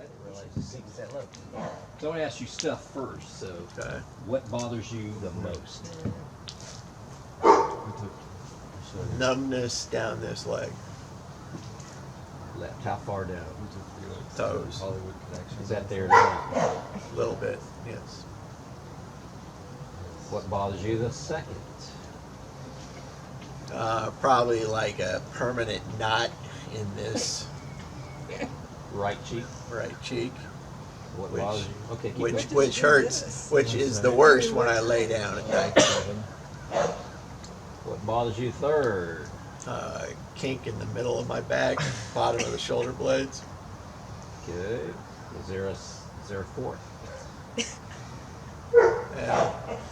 didn't realize the seat was that low. So I want to ask you stuff first. So, Okay. what bothers you the most? Numbness down this leg. Left. How far down? Toes. Is that there now? A little bit, yes. What bothers you the second? Probably like a permanent knot in this Right cheek. right cheek, What Which- bothers you? Okay, keep which going. which hurts, which is the worst when I lay down at night. What bothers you third? Kink in the middle of my back, bottom of the shoulder blades. Good. Is there a fourth? And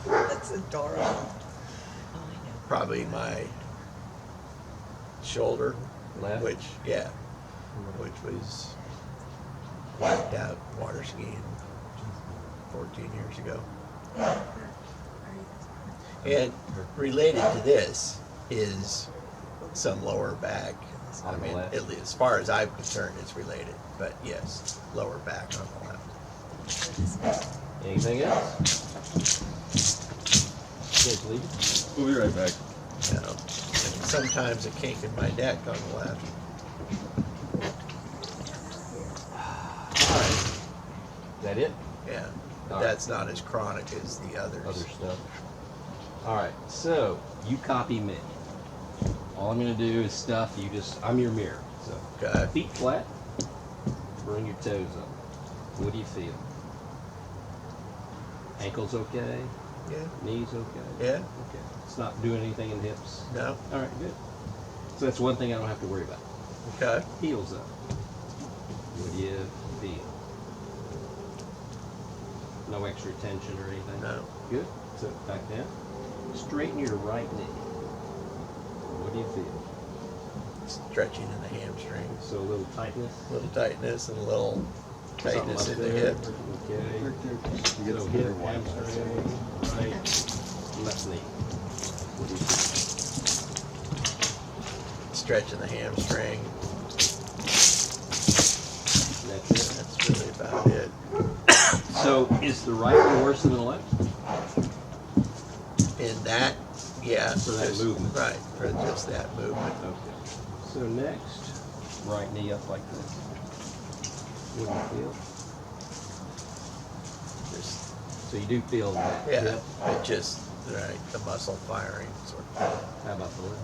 That's adorable. Oh, I know. probably my shoulder, Left. which was wiped out water skiing 14 years ago. And related to this is some lower back. I On the mean, left. at least as far as I'm concerned, it's related. But yes, lower back on the left. Anything else? You guys leave? We'll be right back. You know, and sometimes a kink in my neck on the left. All right. Is that it? Yeah, but All right. that's not as chronic as the others. Other stuff. All right. So you copy me. All I'm gonna do is stuff. I'm your mirror. So Okay. feet flat. Bring your toes up. What do you feel? Ankles okay? Yeah. Knees okay? Yeah. Okay. It's not doing anything in hips. No. All right. Good. So that's one thing I don't have to worry about. Okay. Heels up. What do you feel? No extra tension or anything? No. Good. So back down. Straighten your right knee. What do you feel? Stretching in the hamstring. So a little tightness? A little tightness and a little tightness in Something the up hip. there? Okay. So hip, hamstring, right, left knee. What do you feel? Stretching the hamstring. That's it. That's really about it. So is the right one worse than the left? In that, yeah. For that just- movement. Right, for just that movement. Okay. So next, right knee up like this. What do you feel? Just, So you do feel that. yeah, hip. it just, right, the muscle firing sort of How about the left?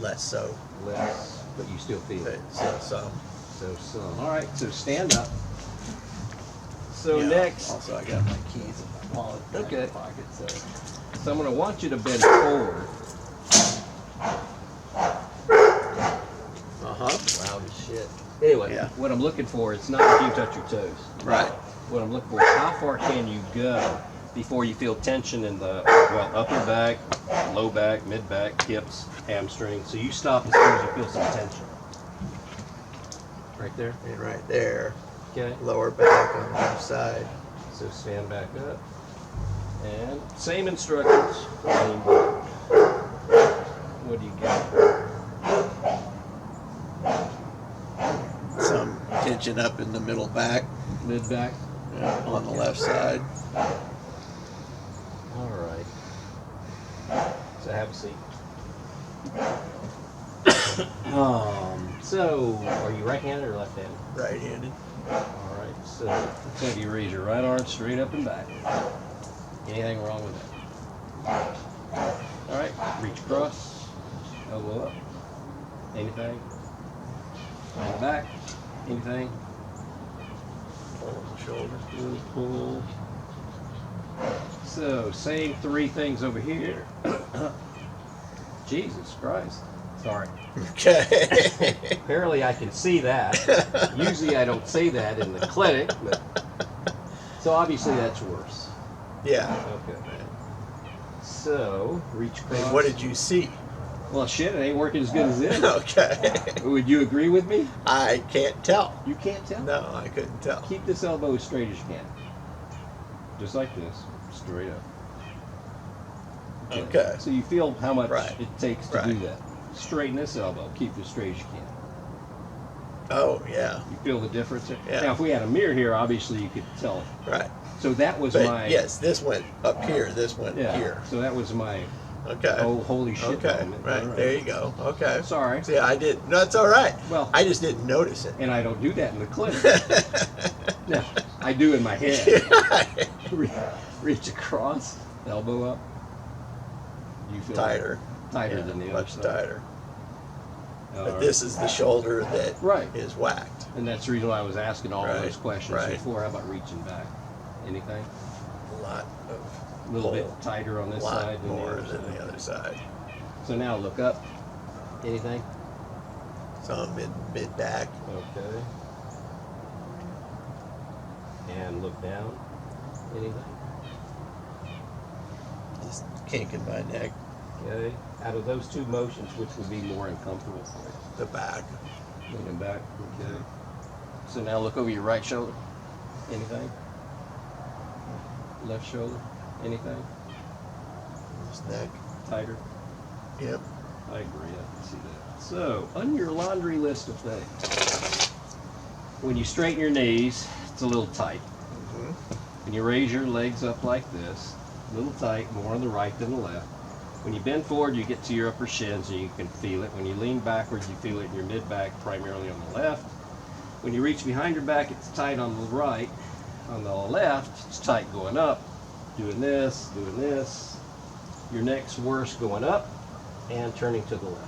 less so. Less, but you still feel But it. some. So, all right, so stand up. So Yeah. next, Also, I got my keys in my wallet. Okay. Pocket, so. so I'm gonna want you to bend forward. Uh-huh. Loud as shit. Anyway, Yeah. what I'm looking for is not if you touch your toes. Right. What I'm looking for is how far can you go before you feel tension in the, upper back, low back, mid back, hips, hamstring. So you stop as soon as you feel some tension. Right there. And right there, Okay. lower back on the left side. So stand back up. And same instructions. Lean back. What do you got? Some tension up in the middle back Mid back. on the left side. All right. So have a seat. So are you right-handed or left-handed? Right-handed. All right. So let's have you raise your right arm straight up and back. Anything wrong with that? All right. Reach across. Elbow up. Anything? On the back. Anything? Pull the shoulder. Pull. So, same three things over here. Jesus Christ. Sorry. Okay. Apparently I can see that. Usually I don't say that in the clinic, but so obviously that's worse. Yeah. Okay. So, reach I across. mean, what did you see? Well, shit, it ain't working as good as this. Okay. Would you agree with me? I can't tell. You can't tell? No, I couldn't tell. Keep this elbow as straight as you can. Just like this, straight up. Okay. So you feel how much Right. it takes to do Right. that. Straighten this elbow. Keep it as straight as you can. Oh, yeah. You feel the difference there? Yeah. Now, if we had a mirror here, obviously you could tell it. Right. So that was But my yes, this went up here, this went yeah. here. So that was my Okay. holy shit Okay, moment. right, All there you go. Okay. Sorry. See, I did. No, it's all right. Well- I just didn't notice it. And I don't do that in the clinic. No, I do in my head. Reach across, elbow up. You feel Tighter. tighter Yeah, than the other much side. tighter. All But right. this is the shoulder that is Right. whacked. And that's the reason why I was asking all Right, those questions right. before. How about reaching back? Anything? A lot A of little pull, bit tighter on this a lot side than more the other than side. the other side. So now look up. Anything? Some mid back. Okay. And look down. Anything? Just kink in my neck. Okay. Out of those two motions, which would be more uncomfortable for you? The back. Leaning back. Okay. So now look over your right shoulder. Anything? Left shoulder. Anything? This neck. Tighter. Yep. I agree. I can see that. So, on your laundry list of things, when you straighten your knees, it's a little tight. Hmm. When you raise your legs up like this, a little tight, more on the right than the left. When you bend forward, you get to your upper shins and you can feel it. When you lean backwards, you feel it in your mid-back, primarily on the left. When you reach behind your back, it's tight on the right. On the left, it's tight going up. Doing this, doing this. Your neck's worse going up and turning to the left.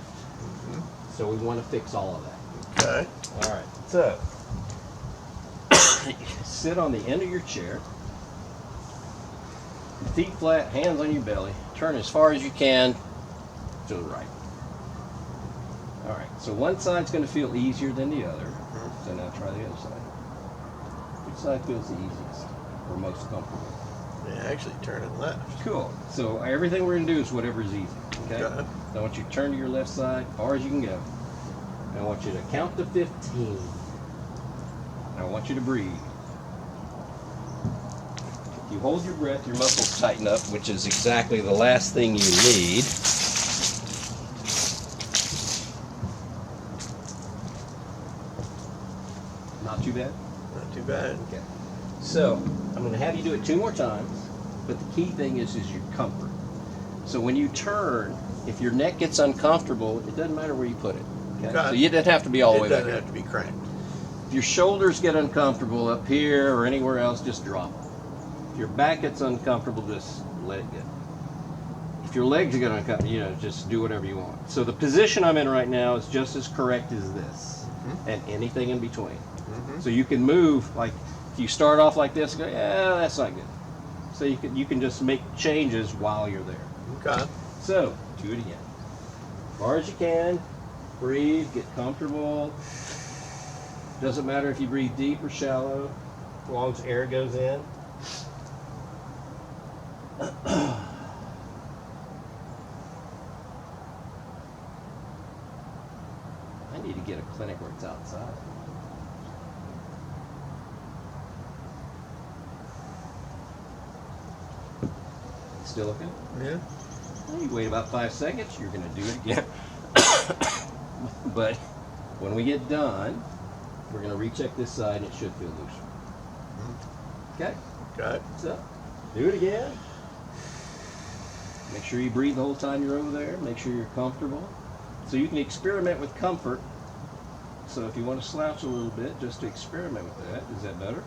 So we want to fix all of that. Okay. All right. So sit on the end of your chair. Feet flat, hands on your belly. Turn as far as you can to the right. All right. So one side's going to feel easier than the other. So now try the other side. Which side feels the easiest or most comfortable? Yeah, actually turning left. Cool. So everything we're going to do is whatever's easy. Okay? Okay. I want you to turn to your left side as far as you can go. And I want you to count to 15. And I want you to breathe. If you hold your breath, your muscles tighten up, which is exactly the last thing you need. Not too bad? Not too bad. Okay. So, I'm going to have you do it 2 more times, but the key thing is your comfort. So when you turn, if your neck gets uncomfortable, it doesn't matter where you put it. Okay? Okay. So you didn't have to be all the way It back. doesn't have to be cranked. If your shoulders get uncomfortable up here or anywhere else, just drop them. If your back gets uncomfortable, just let it go. If your legs get uncomfortable, just do whatever you want. So the position I'm in right now is just as correct as this, and anything in between. So you can move, like if you start off like this, go, yeah, that's not good. So you can just make changes while you're there. Okay. So do it again. As far as you can, breathe, get comfortable. Doesn't matter if you breathe deep or shallow, as long as air goes in. I need to get a clinic where it's outside. Still okay? Yeah. Well, you wait about 5 seconds, you're going to do it again. But when we get done, we're going to recheck this side and it should feel looser. Okay? Okay. So, do it again. Make sure you breathe the whole time you're over there. Make sure you're comfortable. So you can experiment with comfort. So if you want to slouch a little bit, just to experiment with that. Is that better?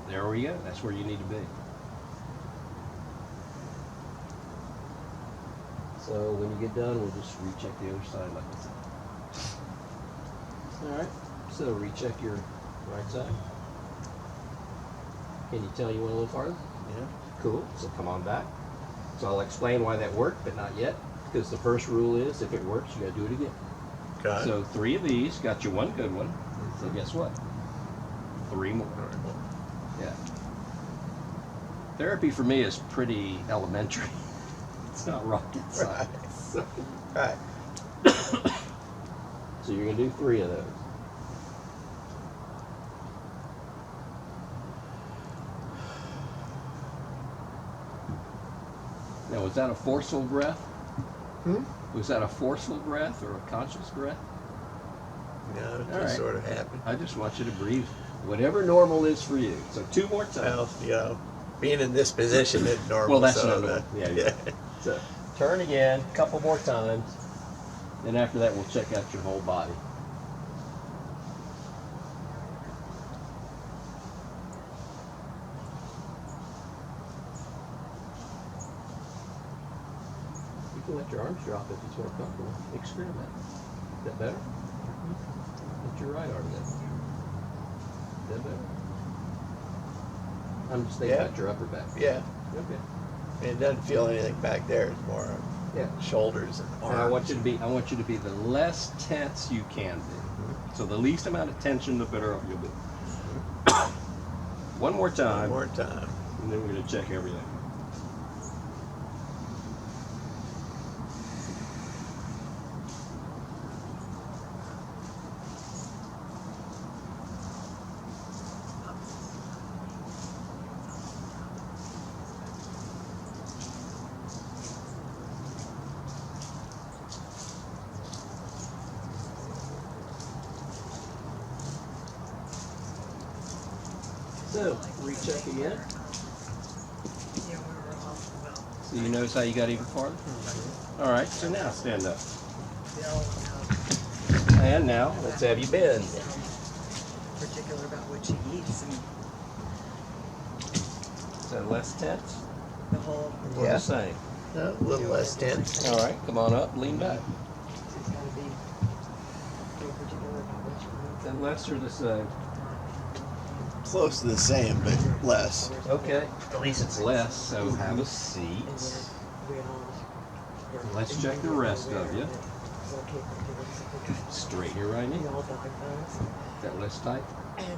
There we go. That's where you need to be. So when you get done, we'll just recheck the other side like this. Alright, so recheck your right side. Can you tell you went a little farther? Yeah. Cool, so come on back. So I'll explain why that worked, but not yet. Because the first rule is, if it works, you gotta do it again. Okay. So 3 of these, got you 1 good one. So guess what? 3 more. All right, well, Yeah. Therapy for me is pretty elementary. It's not rocket science. So, right. so you're gonna do 3 of those. Now, was that a forceful breath? Hmm? Was that a forceful breath or a conscious breath? No, All right. sort of happen. I just want you to breathe whatever normal is for you. So 2 more times. Well, you know, being in this position isn't normal. Well, that's so not normal. Yeah. So turn again, a couple more times, and after that, we'll check out your whole body. You can let your arms drop if it's more comfortable. Experiment. Is that better? Let your right arm down. Is that better? I'm just thinking Yeah. about your upper back. Yeah. Okay. And it doesn't feel anything back there. It's more Yeah. shoulders and arms. And I want you to be the less tense you can be. So the least amount of tension, the better off you'll be. One more One time, more time. and then we're gonna check everything. So, recheck again. Yeah, we were off about So you notice how you got even farther? All right, so now stand up. Bill, And now, let's have you bend. particular about what she eats and Is that less tense? the whole, Or Yeah. the same? A little less tense. All right, come on up, lean back. she's gotta be real particular about what she Is eats. that less or the same? Close to the same, but less. Okay, at least it's less, so have a And seat. then we all. Let's check the rest of you. Okay, Straighten your right knee. we all diagnosed, Is that less tight? and, you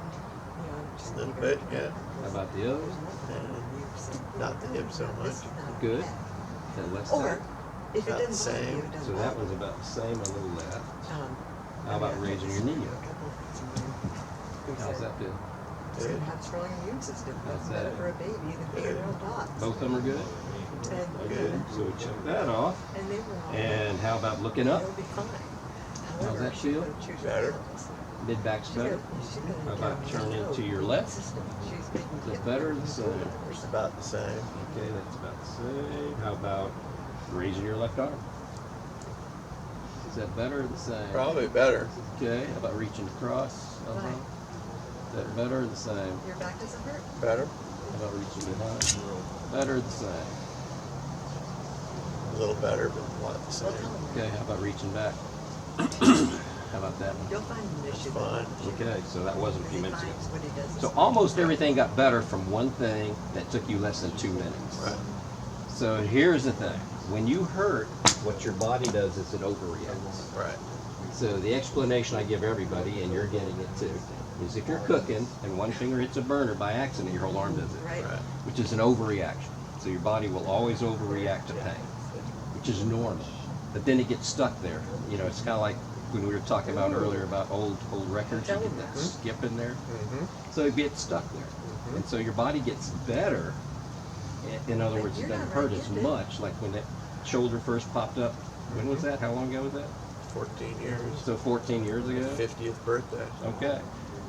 know, just A little leave bit, it. yeah. How about the others? Not the hip so much. Good. Is that less Or, tight? if it About the doesn't bother you, same. it doesn't So that bother one's you. about the same on the left. Um, How about raising your knee a up? couple of things in there. We How's said, that feel? it's Good. gonna have strong immune system. How's It's better that? for a baby than being Good. around dogs. Both of them are good? And, Good. So we check that off. and they were all. And how about looking up? It'll be fine. How's However, that she's feel? gonna choose Better. violence. Mid-back's She's better? gonna- she's gonna How get about on the turning road to your immune left? system. She's making Is that kids better or the lose same? weight. It's about the same. Okay, that's about the same. How about raising your left arm? Is that better or the same? Probably better. Okay, how about reaching across? Fine. Is that better or the same? Your back doesn't hurt? Better. How about reaching behind? Better or the same? A little better, but a lot the Well, same. tell him. Okay, how about reaching back? How about that one? You'll find an issue. fine. Okay, so that wasn't a few He minutes ago. finds what he does is So almost everything got better from one thing that took you less than 2 minutes. Right. So here's the thing. When you hurt, what your body does is it overreacts. Right. So the explanation I give everybody, and you're getting it too, is if you're cooking and one finger hits a burner by accident, your whole arm does it, Right. Right. which is an overreaction. So your body will always overreact to pain, which is normal. But then it gets stuck there. You know, it's kind of like when we were talking about earlier about old records, you get that skip in there. Mm-hmm. So it gets stuck there. And so your body gets better. In other words, it You're doesn't not hurt right, as is it? much. Like when that shoulder first popped up. When was that? How long ago was that? 14 years. So 14 years ago? 50th birthday. Okay.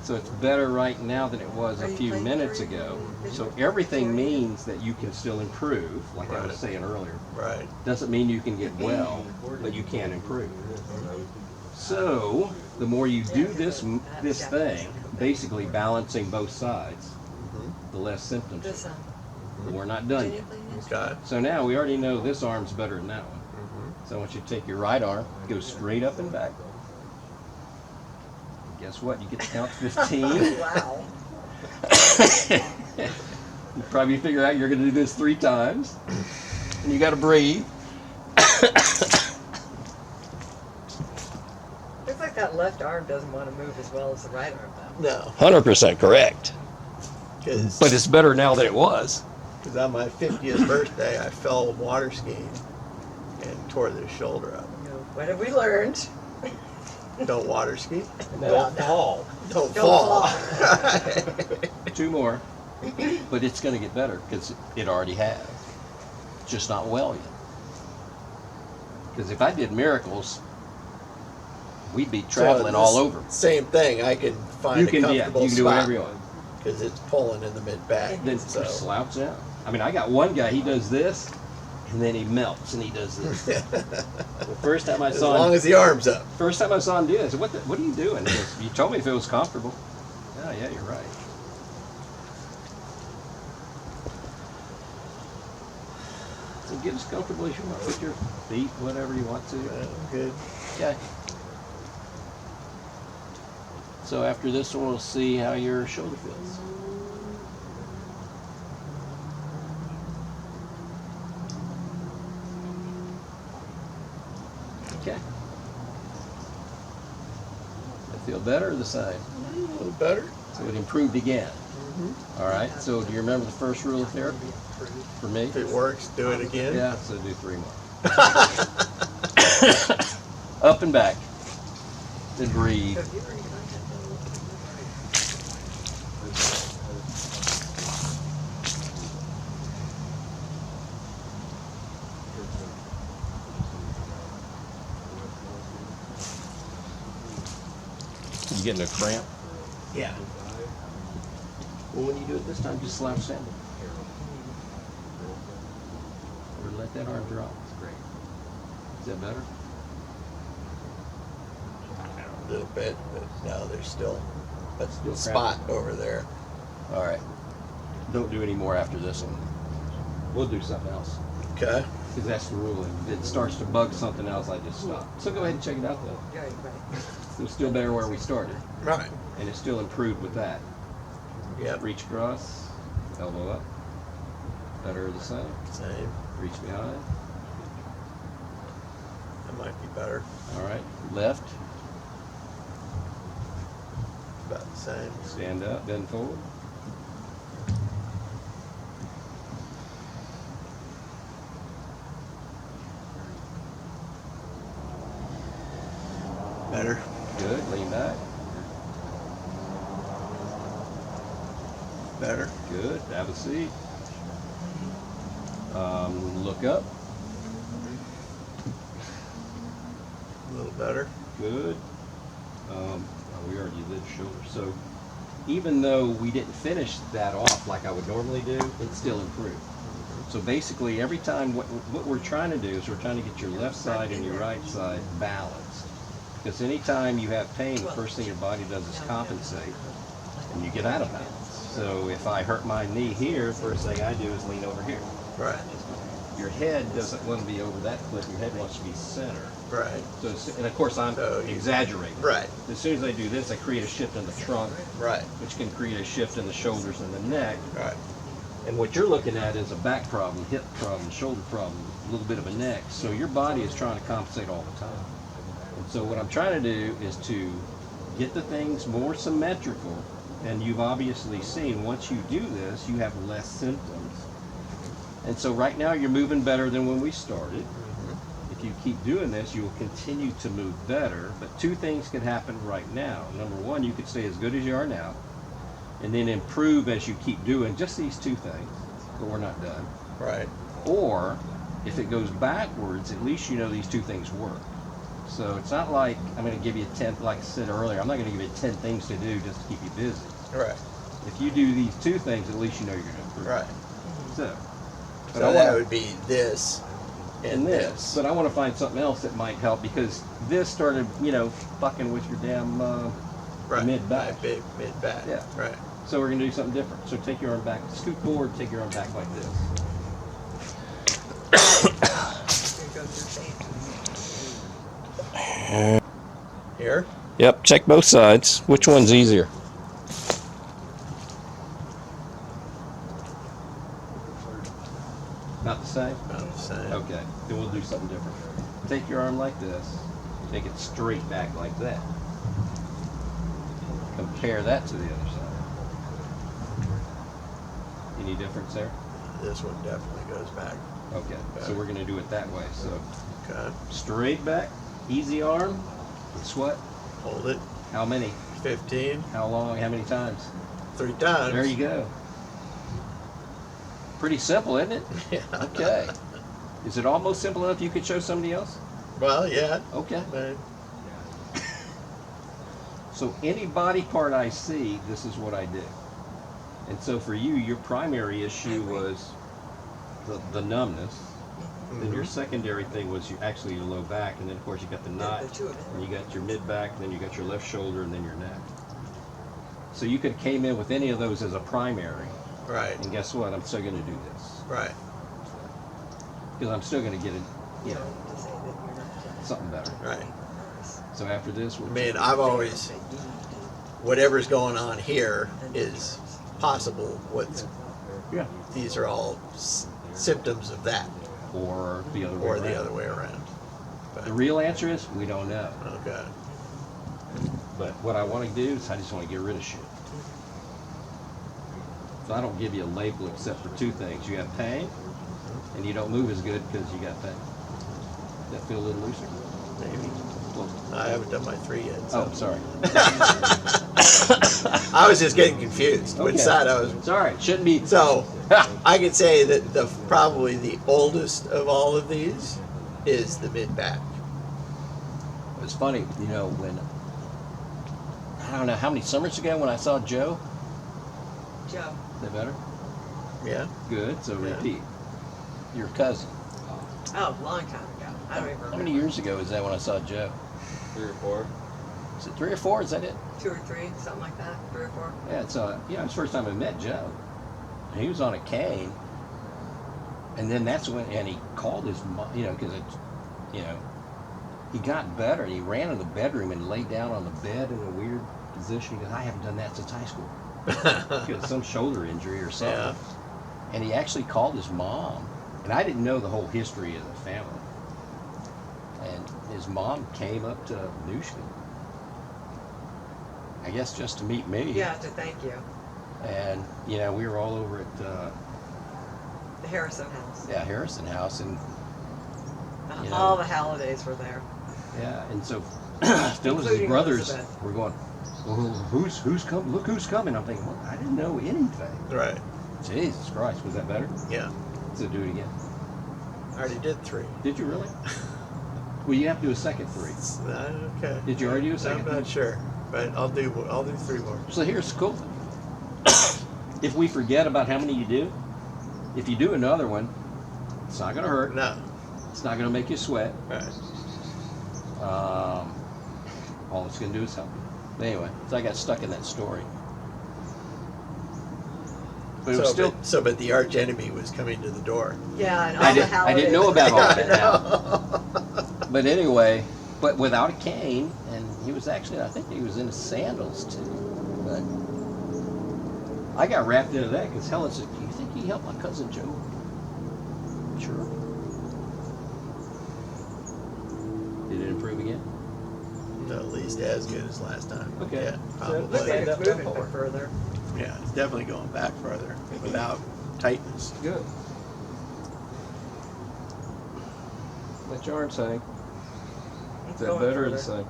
So it's better right now than it was Are a you few playing minutes for your ago. vision? So everything Or- means that you can still improve, like I was Right. saying earlier. Right. Doesn't mean you can get well, but you can improve. So the more you do this thing, basically balancing both sides, Mm-hmm. the less symptoms. This, But we're not done yet. Okay. So now we already know this arm's better than that one. Mm-hmm. So I want you to take your right arm, go straight up and back. Guess what? You get to count 15. Wow. You probably figure out you're going to do this 3 times. And you got to breathe. Looks like that left arm doesn't want to move as well as the right arm, though. No, 100% correct. because But it's better now than it was. on my 50th birthday, I fell water skiing and tore this shoulder up. You know, what have we learned? Don't water ski. Well, Don't fall. Don't Don't fall. 2 more. But it's going to get better because it already has. Just not well yet. Because if I did miracles, we'd be traveling all over. Same thing. I can find You a can, yeah, comfortable you can do spot whatever you want. because it's pulling in the mid back. Then So. slouch out. I mean, I got one guy, he does this, and then he melts, and he does this. The first time I As saw long him, as the arm's up. first time I saw him do this, I said, what are you doing? He goes, you told me if it was comfortable. Oh, yeah, you're right. So get as comfortable as you want. Put your feet, whatever you want to. Good. Okay. So after this one, we'll see how your shoulder feels. Okay. That feel better or the same? A little better. So it improved again. All right. So do you remember the first rule of therapy for me? If it works, do it again. Yeah. So do 3 more. Up and back. Then breathe. You getting a cramp? Yeah. Well, when you do it this time, just slouch down. Or let that arm drop. Is that better? A little bit, but no, there's still a Still spot over there. All right. Don't do any more after this one. We'll do something else. Okay. Because that's the rule. If it starts to bug something else, I just stop. So go ahead and check it out, though. It's still better where we started. Right. And it's still improved with that. Yep. Reach across, elbow up. Better or the same. Same. Reach behind. That might be better. All right. Left. About the same. Stand up, bend forward. Better. Good. Lean back. Better. Good. Have a seat. Look up. A little better. Good. We already did shoulder. So even though we didn't finish that off like I would normally do, it still improved. So basically, every time what we're trying to do is we're trying to get your left side and your right side balanced. Because anytime you have pain, the first thing your body does is compensate, and you get out of balance. So if I hurt my knee here, first thing I do is lean over here. Right. Your head doesn't want to be over that cliff. Your head wants to be center. Right. So, and of course, I'm So you- exaggerating. Right. As soon as I do this, I create a shift in the trunk, Right. which can create a shift in the shoulders and the neck. Right. And what you're looking at is a back problem, hip problem, shoulder problem, a little bit of a neck. So your body is trying to compensate all the time. And so what I'm trying to do is to get the things more symmetrical. And you've obviously seen once you do this, you have less symptoms. And so right now you're moving better than when we started. If you keep doing this, you will continue to move better. But two things can happen right now. Number one, you could stay as good as you are now, and then improve as you keep doing just these two things, but we're not done. Right. Or if it goes backwards, at least you know these two things work. So it's not like I'm going to give you 10, like I said earlier, I'm not going to give you 10 things to do just to keep you busy. Right. If you do these two things, at least you know you're going to improve. Right. So, but So I that wanna- would be this and this. But I want to find something else that might help because this started, fucking with your damn Right. mid-back. My big mid back. Yeah. Right. So we're going to do something different. So take your arm back, scoot forward, take your arm back like this. Here. Yep, check both sides. Which one's easier? Not the same? About the same. Okay, then we'll do something different. Take your arm like this, take it straight back like that. Compare that to the other side. Any difference there? This one definitely goes back. Okay, so we're gonna do it that way. So Okay. straight back, easy arm, sweat. Hold it. How many? 15. How long? How many times? 3 times. There you go. Pretty simple, isn't it? Yeah. Okay. Is it almost simple enough you could show somebody else? Well, yeah. Okay. But So any body part I see, this is what I do. And so for you, your primary issue was the numbness. Then your secondary thing was actually your low back, and then of course you got the knot, the two of them. and you got your mid back, and then you got your left shoulder, and then your neck. So you could came in with any of those as a primary, Right. and guess what? I'm still going to do this Right. because I'm still going to get it, you know, To say that you're not. something better. Right. So after this, we'll I mean, I've always, whatever's going on here is possible. What's yeah, these are all symptoms of that, or the other way or around. the other way around. But, The real answer is we don't know. okay. But what I want to do is I just want to get rid of shit. So I don't give you a label except for two things. You have pain, and you don't move as good because you got pain. Does that feel a little looser? Maybe. Well, I haven't done my 3 yet. So. oh, sorry. I was just getting confused. Which Okay. side I was. It's all right. Shouldn't be. So I could say that probably the oldest of all of these is the mid back. It was funny, you know, when I don't know how many summers ago when I saw Joe. Joe. Is that better? Yeah. Good. So Yeah. repeat. Your cousin. Oh, long time ago. I don't even remember. How many years ago was that when I saw Joe? 3 or 4. Is it 3 or 4? Is that it? 2 or 3, something like that. 3 or 4. Yeah, so you know, it's the first time I met Joe. And he was on a cane, and then that's when, and he called his mom, you know, because it's, you know, he got better, and he ran in the bedroom and laid down on the bed in a weird position. He goes, I haven't done that since high school. He had some shoulder injury or something. Yeah. And he actually called his mom, and I didn't know the whole history of the family. And his mom came up to Newsham, I guess just to meet me. Yeah, to thank you. And, you know, we were all over at, The Harrison house. yeah, Harrison House, and, you know. All the Hallidays were there. yeah, and so Phyllis's Including brothers Elizabeth. were going, well, who's coming? Look who's coming. I'm thinking, well, I didn't know anything. Right. Jesus Christ, was that better? Yeah. So do it again. I already did 3. Did you really? Well, you have to do a second 3. Okay. Did you already do a second I'm not three? sure, but I'll do 3 more. So here's the cool thing. If we forget about how many you do, if you do another one, it's not going to hurt. No. It's not going to make you sweat. Right. All it's going to do is help you. But anyway, so I got stuck in that story. But it was still. But the arch enemy was coming to the door. Yeah, and all I the didn't Hallidays. know about all I that now. But anyway, but without a cane, and he was actually, I think he was in his sandals too. But I got wrapped into that because Helen said, "Do you think he helped my cousin Joe?" Sure. Did it improve again? No, at least as good as last time. Okay. Yeah, So Looks like probably. it's Up moving tempo. further. Yeah, it's definitely going back further without tightness. Good. Let your arms hang. It's Is that going better or further. the same?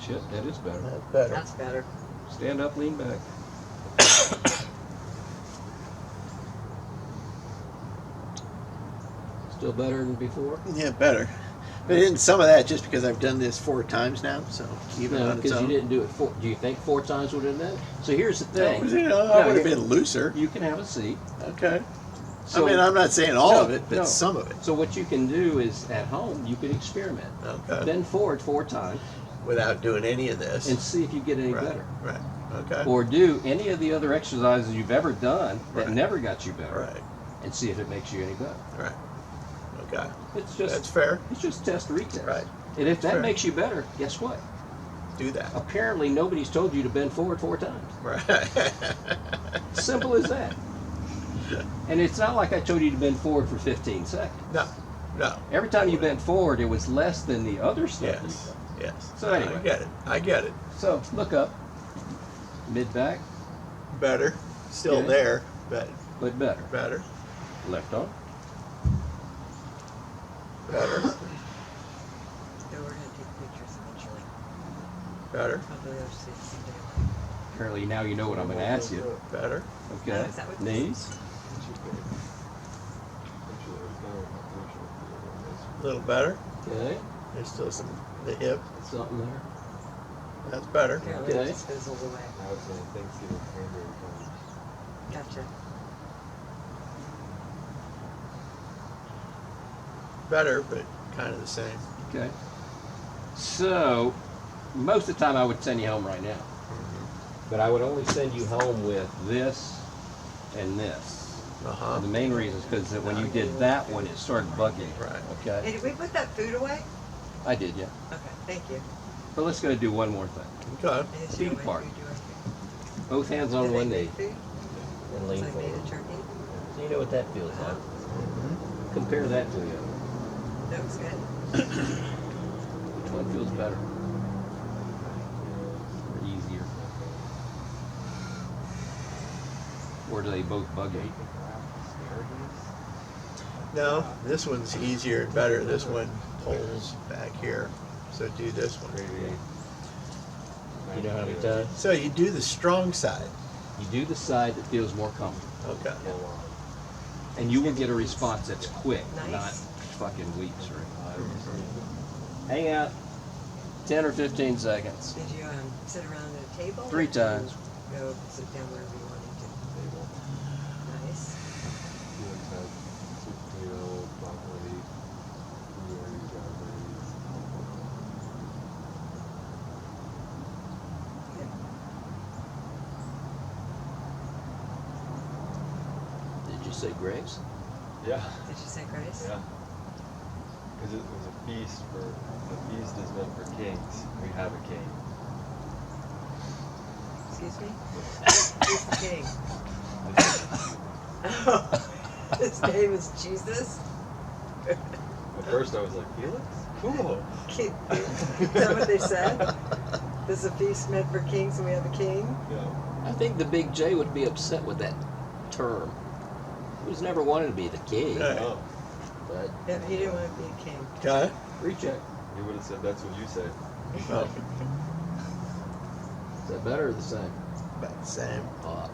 Shit, that is better. That's better. That's better. Stand up, lean back. Still better than before? Yeah, better. But in some of that, just because I've done this 4 times now, so even No, on its because you own. didn't do it four. Do you think 4 times would have done it? So here's the thing. I No, would have here- been looser. You can have a seat. Okay. So, I mean, I'm not saying all No, of it, but no. some of it. So what you can do is at home you can experiment. Okay. Bend forward 4 times Without doing any of this. and see if you get any right. better. Right. Okay. Or do any of the other exercises you've ever done that Right. never got you better, Right. and see if it makes you any better. Right. Okay. It's just That's fair. It's just test retest. Right. And if that Fair. makes you better, guess what? Do that. Apparently nobody's told you to bend forward 4 times. Right. Simple as that. And it's not like I told you to bend forward for 15 seconds. No. No. Every time you bent forward, it was less than the other stuff. Yes. you've done. Yes. So anyway. I get it. I get it. So look up, mid back, Better. Still Okay. there, but but better. better. Left arm, Better. So we're going to take pictures eventually Better. of the other seats someday. Apparently now you know what I'm going to ask you. Better. Okay. Oh, is that what- Knees, A little better. okay, There's still some the hip. something there. That's better. Apparently Okay. it just fizzled away. Now it's when Thanksgiving cranberry comes. Gotcha. Better, but kind of the same. Okay. So, most of the time I would send you home right now. But I would only send you home with this and this. Uh-huh. And the main reason is because when you did that one, it started bugging. Right. Okay? Hey, did we put that food away? I did, yeah. Okay, thank you. But let's go do one more thing. Okay. I just Feed knew when part. we do our food. Both hands Did on they one make knee food? and So lean I made forward. a turkey. So you know what that feels like. Compare that to the other. That was good. Which one feels better? Or easier? Or do they both bug you? No, this one's easier and better. This one pulls back here. So do this one. You know how many times? So you do the strong side. You do the side that feels more comfortable. Okay. And you will get a response that's quick, Nice. not fucking weeks. Right? Hang out 10 or 15 seconds. Did you sit around at a table? or 3 did you times. Go sit down wherever you wanted to. Nice. Sweet potato, broccoli, blueberries, raspberries. Good. Did you say grace? Yeah. Did you say grace? Yeah. Because it was a feast for, the feast is meant for kings. We have a king. Excuse me? Who's the king? His name is Jesus? At first I was like, Felix? Cool. Is that what they said? There's a feast meant for kings and we have a king? Yeah. I think the big J would be upset with that term. He was never wanted to be the king. Right. Oh. But Yeah, he didn't want to be a king. Okay. recheck. You would have said that's what you said. Oh, Is that better or the same? about the same. Fuck.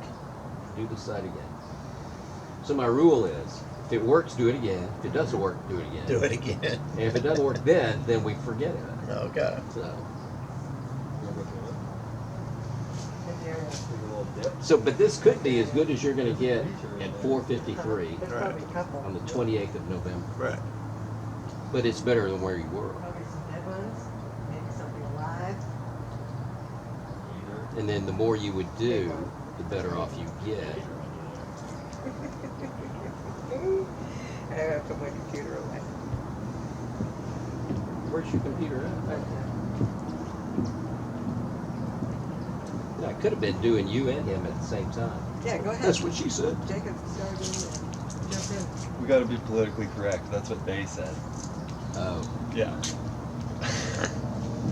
Do the side again. So my rule is, if it works, do it again. If it doesn't work, do it again. Do it again. And if it doesn't work then we forget it. Okay. So, You want to go through Yeah. that? Take a little dip. but this could be as good as you're going to get at 4:53 There's probably a couple. on the 28th of November. Right. But it's better than where you were. Probably some dead ones, maybe something alive. Either. And then the more you would do, the better off you get. I gotta put my computer away. Where's your computer at? I could have been doing you and him at the same time. Yeah, go ahead. That's what she said. Jacob, start in and jump in. We got to be politically correct. That's what they said. Oh, Yeah.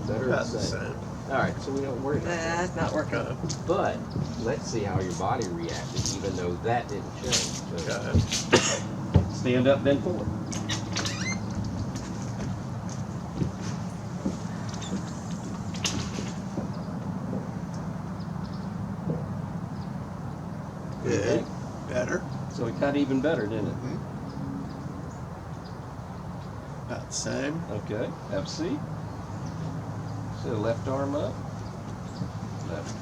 better About to the say. same. All right, so we don't worry about that. Nah, it's not working. Okay. But let's see how your body reacted, even though that didn't change. So, Okay. stand up, bend forward. Good. Better. So it got even better, didn't it? About the same. Okay, have a seat. So left arm up. Left.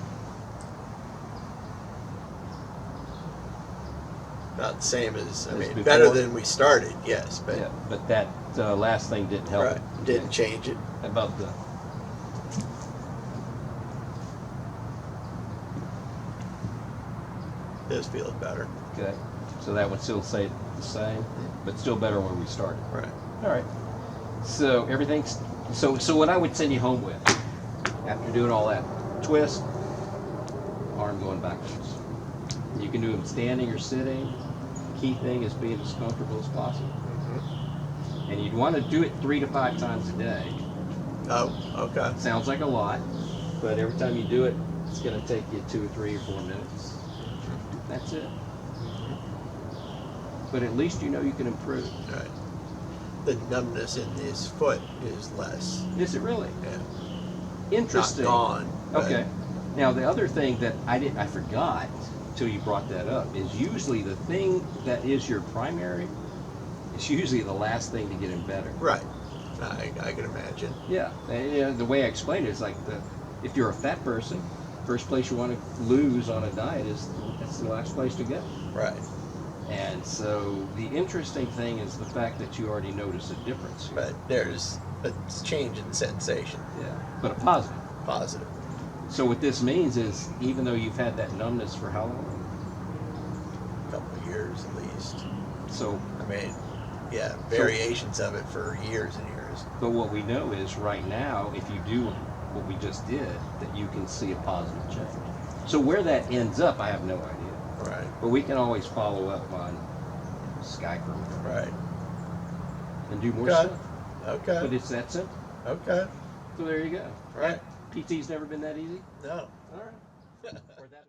About the same as, I As mean, before? better than we started, yes, but Yeah, but that last thing didn't help. right, didn't change it. About the. This feels better. Okay, so that would still say the same, but still better where we started. Right. All right. So everything's so what I would send you home with after doing all that twist, arm going backwards. You can do them standing or sitting. Key thing is being as comfortable as possible. And you'd want to do it 3 to 5 times a day. Oh, okay. Sounds like a lot, but every time you do it, it's going to take you 2 or 3 or 4 minutes. That's it. But at least you know you can improve. Right. The numbness in this foot is less. Is it really? Yeah. Interesting. Not gone. but- Okay. Now the other thing that I forgot until you brought that up is usually the thing that is your primary is usually the last thing to get in better. Right. I can imagine. Yeah. And, you know, the way I explained it is like If you're a fat person, first place you want to lose on a diet that's the last place to go. Right. And so the interesting thing is the fact that you already notice a difference here. But there's a change in sensation. Yeah, but a positive. Positive. So what this means is, even though you've had that numbness for how long? A couple of years at least. So, I mean, yeah, variations of it for years and years. but what we know is right now, if you do what we just did, that you can see a positive change. So where that ends up, I have no idea. Right. But we can always follow up on Skype Right. and do more Okay. stuff. Okay. But it's that simple. Okay. So there you go. Right. PT's never been that easy. No. All right. Or that.